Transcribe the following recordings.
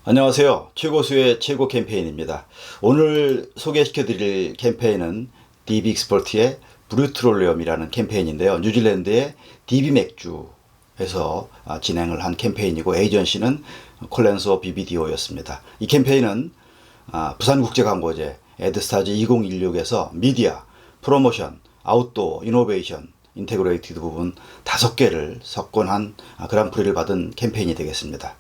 안녕하세요. 최고수의 최고 캠페인입니다. 오늘 소개시켜드릴 캠페인은 DB 익스퍼트의 브루트롤리엄이라는 캠페인인데요. 뉴질랜드의 DB 맥주에서 진행을 한 캠페인이고 에이전시는 콜랜서 BBDO였습니다. 이 캠페인은 부산국제광고제 에드스타즈 2016에서 미디어, 프로모션, 아웃도어, 이노베이션, 인테그레이티드 부분 5개를 석권한 그랑프리를 받은 캠페인이 되겠습니다.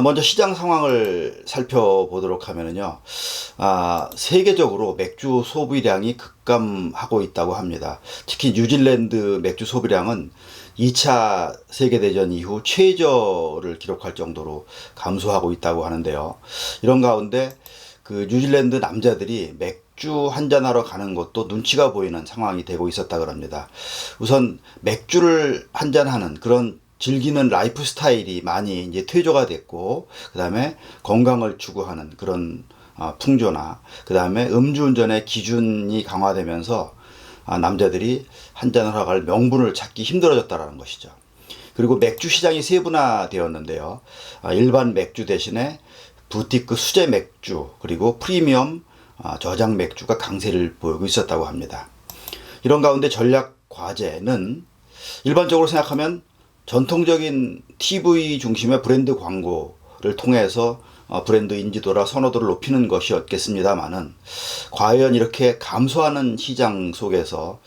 먼저 시장 상황을 살펴보도록 하면요. 세계적으로 맥주 소비량이 급감하고 있다고 합니다. 특히 뉴질랜드 맥주 소비량은 2차 세계대전 이후 최저를 기록할 정도로 감소하고 있다고 하는데요. 이런 가운데 그 뉴질랜드 남자들이 맥주 한잔하러 가는 것도 눈치가 보이는 상황이 되고 있었다 그럽니다. 우선 맥주를 한잔하는 그런 즐기는 라이프 스타일이 많이 이제 퇴조가 됐고, 그 다음에 건강을 추구하는 그런 풍조나, 그 다음에 음주운전의 기준이 강화되면서 남자들이 한잔을 하러 갈 명분을 찾기 힘들어졌다는 것이죠. 그리고 맥주 시장이 세분화되었는데요. 일반 맥주 대신에 부티크 수제 맥주, 그리고 프리미엄 저장 맥주가 강세를 보이고 있었다고 합니다. 이런 가운데 전략 과제는 일반적으로 생각하면 전통적인 TV 중심의 브랜드 광고를 통해서 브랜드 인지도나 선호도를 높이는 것이었겠습니다만은 과연 이렇게 감소하는 시장 속에서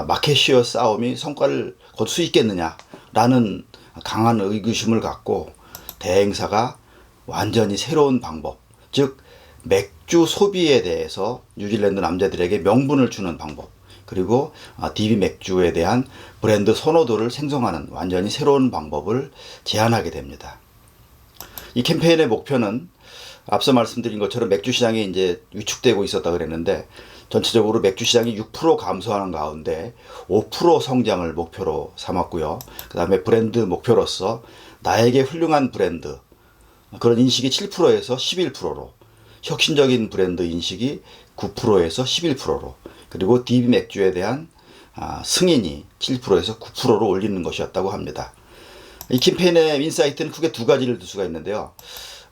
마켓시어 싸움이 성과를 거둘 수 있겠느냐라는 강한 의구심을 갖고 대행사가 완전히 새로운 방법, 즉 맥주 소비에 대해서 뉴질랜드 남자들에게 명분을 주는 방법, 그리고 DB 맥주에 대한 브랜드 선호도를 생성하는 완전히 새로운 방법을 제안하게 됩니다. 이 캠페인의 목표는 앞서 말씀드린 것처럼 맥주 시장이 이제 위축되고 있었다 그랬는데 전체적으로 맥주 시장이 6% 감소하는 가운데 5% 성장을 목표로 삼았고요. 그 다음에 브랜드 목표로서 나에게 훌륭한 브랜드, 그런 인식이 7%에서 11%로, 혁신적인 브랜드 인식이 9%에서 11%로, 그리고 DB 맥주에 대한 승인이 7%에서 9%로 올리는 것이었다고 합니다. 이 캠페인의 인사이트는 크게 두 가지를 들 수가 있는데요.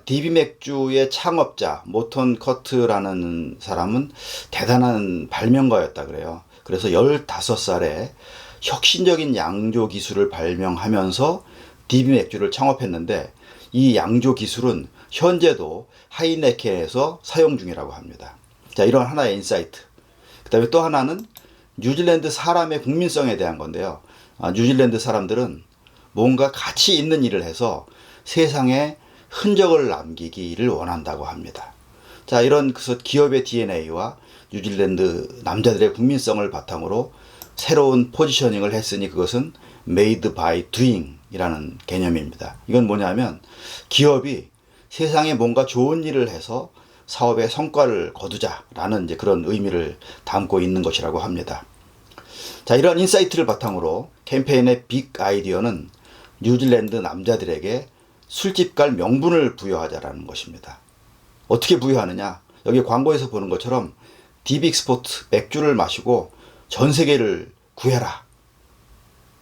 DB 맥주의 창업자 모턴 커트라는 사람은 대단한 발명가였다 그래요. 그래서 15살에 혁신적인 양조 기술을 발명하면서 DB 맥주를 창업했는데 이 양조 기술은 현재도 하이네켄에서 사용 중이라고 합니다. 자, 이런 하나의 인사이트. 그 다음에 또 하나는 뉴질랜드 사람의 국민성에 대한 건데요. 뉴질랜드 사람들은 뭔가 가치 있는 일을 해서 세상에 흔적을 남기기를 원한다고 합니다. 자, 이런 기업의 DNA와 뉴질랜드 남자들의 국민성을 바탕으로 새로운 포지셔닝을 했으니 그것은 made by doing 이라는 개념입니다. 이건 뭐냐면 기업이 세상에 뭔가 좋은 일을 해서 사업의 성과를 거두자라는 이제 그런 의미를 담고 있는 것이라고 합니다. 자, 이런 인사이트를 바탕으로 캠페인의 빅 아이디어는 뉴질랜드 남자들에게 술집 갈 명분을 부여하자라는 것입니다. 어떻게 부여하느냐? 여기 광고에서 보는 것처럼 DB 익스포트 맥주를 마시고 전 세계를 구해라.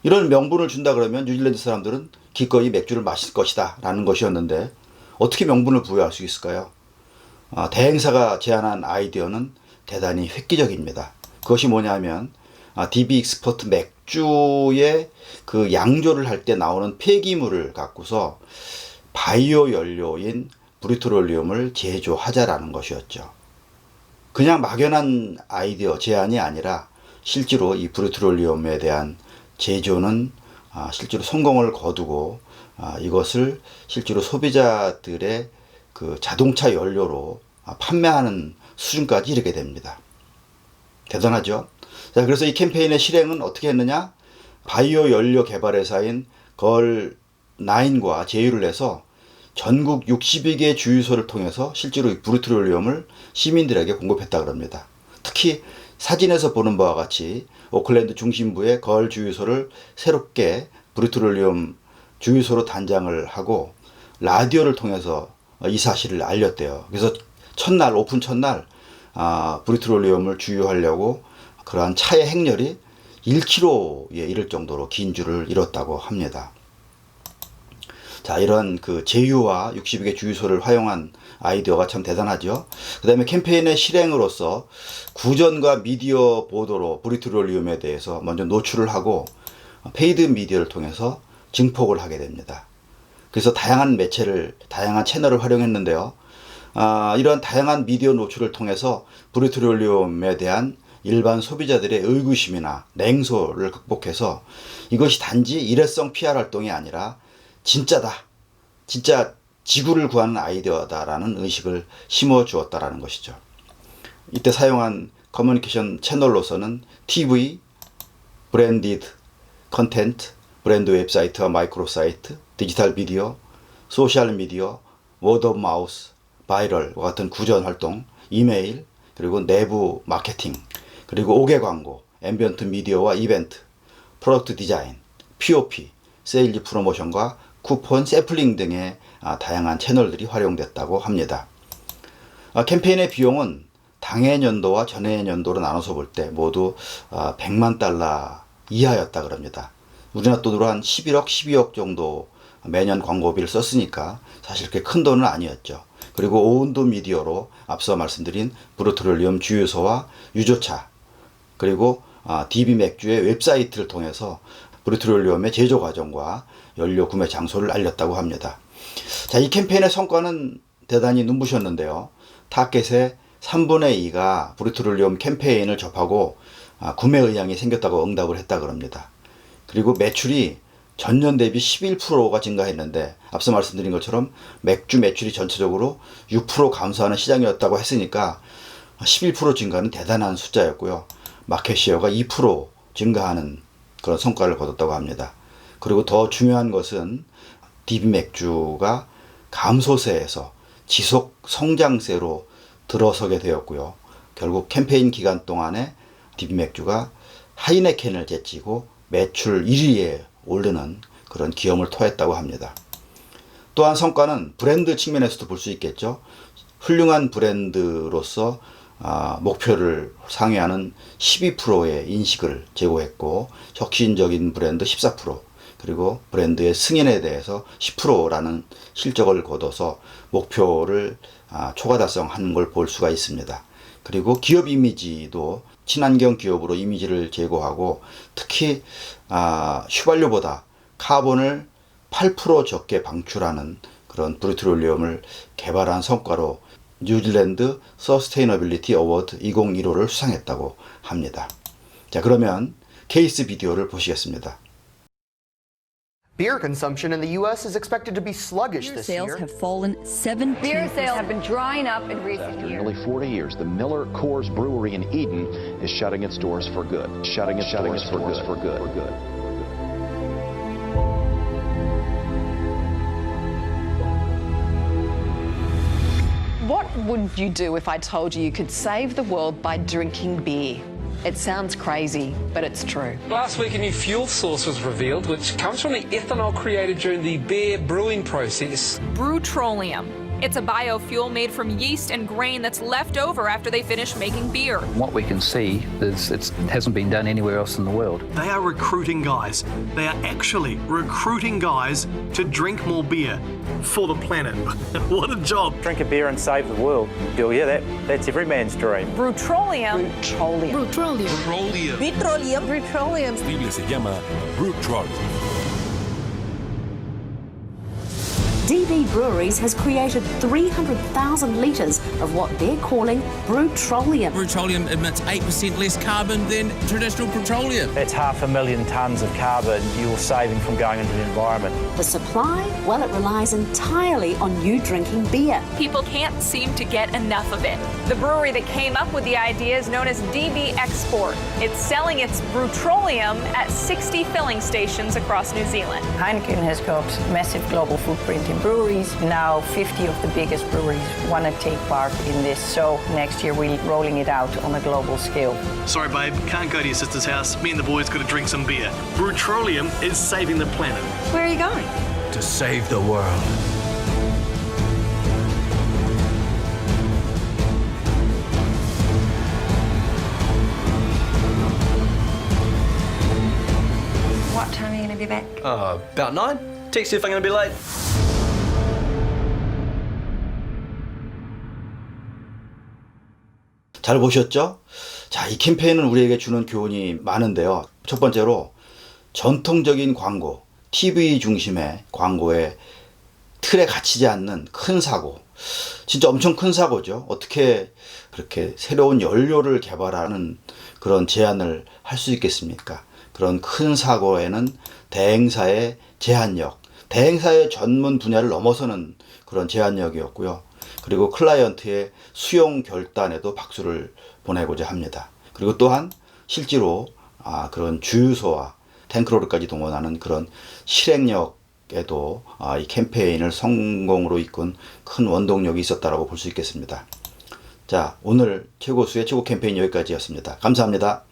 이런 명분을 준다 그러면 뉴질랜드 사람들은 기꺼이 맥주를 마실 것이다 라는 것이었는데 어떻게 명분을 부여할 수 있을까요? 대행사가 제안한 아이디어는 대단히 획기적입니다. 그것이 뭐냐면 DB 익스퍼트 맥주의 그 양조를 할 때 나오는 폐기물을 갖고서 바이오 연료인 브루트롤리움을 제조하자라는 것이었죠. 그냥 막연한 아이디어 제안이 아니라 실제로 이 브루트롤리움에 대한 제조는 실제로 성공을 거두고 이것을 실제로 소비자들의 그 자동차 연료로 판매하는 수준까지 이르게 됩니다. 대단하죠? 자, 그래서 이 캠페인의 실행은 어떻게 했느냐? 바이오 연료 개발 회사인 걸9과 제휴를 해서 전국 62개 주유소를 통해서 실제로 이 브루트롤리움을 시민들에게 공급했다 그럽니다. 특히 사진에서 보는 바와 같이 오클랜드 중심부의 걸 주유소를 새롭게 브루트롤리움 주유소로 단장을 하고 라디오를 통해서 이 사실을 알렸대요. 그래서 첫날 오픈 첫날 브루트롤리움을 주유하려고 그러한 차의 행렬이 1km에 이를 정도로 긴 줄을 이뤘다고 합니다. 자, 이런 그 제휴와 62개 주유소를 활용한 아이디어가 참 대단하죠. 그 다음에 캠페인의 실행으로서 구전과 미디어 보도로 브리트롤리움에 대해서 먼저 노출을 하고 페이드 미디어를 통해서 증폭을 하게 됩니다. 그래서 다양한 채널을 활용했는데요. 이런 다양한 미디어 노출을 통해서 브리트롤리움에 대한 일반 소비자들의 의구심이나 냉소를 극복해서 이것이 단지 일회성 PR 활동이 아니라 진짜다. 진짜 지구를 구하는 아이디어다라는 의식을 심어주었다라는 것이죠. 이때 사용한 커뮤니케이션 채널로서는 TV, 브랜디드 컨텐트, 브랜드 웹사이트와 마이크로 사이트, 디지털 비디오, 소셜 미디어, 워드 오브 마우스, 바이럴과 같은 구전 활동, 이메일, 그리고 내부 마케팅, 그리고 5개 광고, 앰비언트 미디어와 이벤트, 프로덕트 디자인, POP, 세일즈 프로모션과 쿠폰 샘플링 등의 다양한 채널들이 활용됐다고 합니다. 캠페인의 비용은 당해 연도와 전해 연도로 나눠서 볼 때 모두 100만 달러 이하였다 그럽니다. 우리나라 돈으로 한 11억, 12억 정도 매년 광고비를 썼으니까 사실 그렇게 큰 돈은 아니었죠. 그리고 오운도 미디어로 앞서 말씀드린 브리트롤리움 주유소와 유조차, 그리고 DB 맥주의 웹사이트를 통해서 브리트롤리움의 제조 과정과 연료 구매 장소를 알렸다고 합니다. 자, 이 캠페인의 성과는 대단히 눈부셨는데요. 타겟의 3분의 2가 브리트롤리움 캠페인을 접하고 구매 의향이 생겼다고 응답을 했다 그럽니다. 그리고 매출이 전년 대비 11%가 증가했는데 앞서 말씀드린 것처럼 맥주 매출이 전체적으로 6% 감소하는 시장이었다고 했으니까 11% 증가는 대단한 숫자였고요. 마켓 시어가 2% 증가하는 그런 성과를 거뒀다고 합니다. 그리고 더 중요한 것은 DB 맥주가 감소세에서 지속 성장세로 들어서게 되었고요. 결국 캠페인 기간 동안에 DB 맥주가 하이네켄을 제치고 매출 1위에 오르는 그런 기염을 토했다고 합니다. 또한 성과는 브랜드 측면에서도 볼 수 있겠죠. 훌륭한 브랜드로서 목표를 상회하는 12%의 인식을 제고했고 혁신적인 브랜드 14%, 그리고 브랜드의 승인에 대해서 10%라는 실적을 거둬서 목표를 초과 달성하는 걸 볼 수가 있습니다. 그리고 기업 이미지도 친환경 기업으로 이미지를 제고하고 특히 휘발유보다 카본을 8% 적게 방출하는 그런 브리트롤리움을 개발한 성과로 뉴질랜드 서스테이너빌리티 어워드 2015를 수상했다고 합니다. 자, 그러면 케이스 비디오를 보시겠습니다. Beer consumption in the U.S. is expected to be sluggish Beer this sales year. have fallen 17%. Beer sales have been drying up in recent After years. nearly 40 years, the Miller Coors Brewery in Eden is shutting its doors for good. Shutting its doors for good. What would you do if I told you you could save the world by drinking beer? It sounds crazy, but it's true. Last week, a new fuel source was revealed, which comes from the ethanol created during the beer brewing process. Brutrolium. It's a biofuel made from yeast and grain that's left over after they finish making beer. What we can see is it hasn't been done anywhere else in the world. They are recruiting guys. They are actually recruiting guys to drink more beer for the planet. What a job. Drink a beer and save the world. Bill, yeah, that's every man's dream. Brutrolium. Petroleum. Biblia se llama Brutrolium. DB Breweries has created 300,000 litres of what they're calling Brutrolium. Brutrolium emits 8% less carbon than traditional petroleum. That's 500,000 tonnes of carbon you're saving from going into the environment. The supply, well, it relies entirely on you drinking beer. People can't seem to get enough of it. The brewery that came up with the idea is known as DB Export. It's selling its Brutrolium at 60 filling stations across New Zealand. Heineken has got massive global footprint in breweries. Now 50 of the biggest breweries want to take part in this. So next year we're rolling it out on a global scale. Sorry, babe, can't go to your sister's house. Me and the boys got to drink some beer. Brutrolium is saving the planet. Where are you going? To save the world. What time are you going to be back? About 9. Text you if I'm going to be late. 잘 보셨죠? 자, 이 캠페인은 우리에게 주는 교훈이 많은데요. 첫 번째로 전통적인 광고, TV 중심의 광고에 틀에 갇히지 않는 큰 사고. 진짜 엄청 큰 사고죠. 어떻게 그렇게 새로운 연료를 개발하는 그런 제안을 할 수 있겠습니까? 그런 큰 사고에는 대행사의 제한력, 대행사의 전문 분야를 넘어서는 그런 제한력이었고요. 그리고 클라이언트의 수용 결단에도 박수를 보내고자 합니다. 그리고 또한 실제로 그런 주유소와 탱크로드까지 동원하는 그런 실행력에도 이 캠페인을 성공으로 이끈 큰 원동력이 있었다라고 볼 수 있겠습니다. 자, 오늘 최고수의 최고 캠페인 여기까지였습니다. 감사합니다.